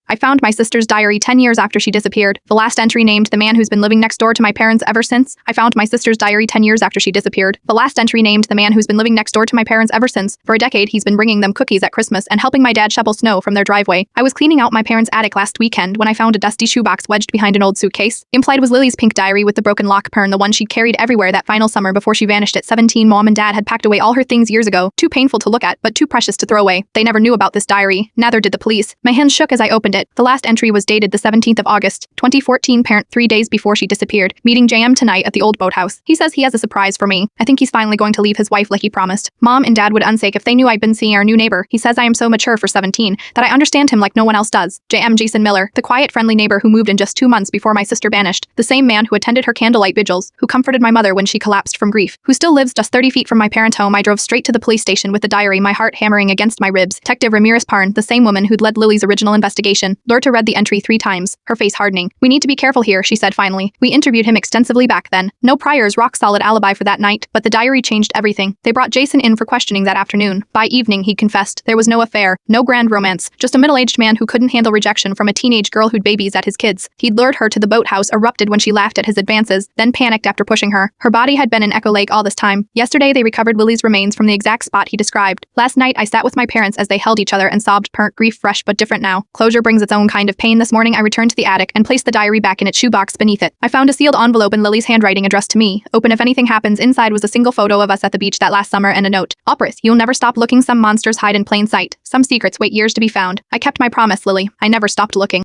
I found my sister's diary 10 years after she disappeared. The last entry named the man who's been living next door to my parents ever since. I found my sister's diary 10 years after she disappeared. The last entry named the man who's been living next door to my parents ever since. For a decade, he's been bringing them cookies at Christmas and helping my dad shovel snow from their driveway. I was cleaning out my parents' attic last weekend when I found a dusty shoebox wedged behind an old suitcase. Implied was Lily's pink diary with the broken lock pern, the one she'd carried everywhere that final summer before she vanished at 17. Mom and Dad had packed away all her things years ago, too painful to look at, but too precious to throw away. They never knew about this diary, neither did the police. My hands shook as I opened it. The last entry was dated the 17th of August, 2014, parent 3 days before she disappeared. Meeting JM tonight at the old boathouse. He says he has a surprise for me. I think he's finally going to leave his wife like he promised. Mom and Dad would unsake if they knew I'd been seeing our new neighbor. He says I am so mature for 17 that I understand him like no one else does. JM Jason Miller, the quiet, friendly neighbor who moved in just 2 months before my sister vanished. The same man who attended her candlelight vigils, who comforted my mother when she collapsed from grief, who still lives just 30 feet from my parents' home. I drove straight to the police station with the diary, my heart hammering against my ribs. Detective Ramirez Parn, the same woman who'd led Lily's original investigation, lured to read the entry 3 times, her face hardening. We need to be careful here, she said finally. We interviewed him extensively back then. No prior's rock-solid alibi for that night, but the diary changed everything. They brought Jason in for questioning that afternoon. By evening, he confessed. There was no affair, no grand romance, just a middle-aged man who couldn't handle rejection from a teenage girl who'd babies at his kids. He'd lured her to the boathouse, erupted when she laughed at his advances, then panicked after pushing her. Her body had been in Echo Lake all this time. Yesterday, they recovered Lily's remains from the exact spot he described. Last night, I sat with my parents as they held each other and sobbed. Parent grief fresh but different now. Closure brings its own kind of pain. This morning, I returned to the attic and placed the diary back in its shoebox beneath it. I found a sealed envelope in Lily's handwriting addressed to me. Open if anything happens. Inside was a single photo of us at the beach that last summer and a note. Opris, you'll never stop looking. Some monsters hide in plain sight. Some secrets wait years to be found. I kept my promise, Lily. I never stopped looking.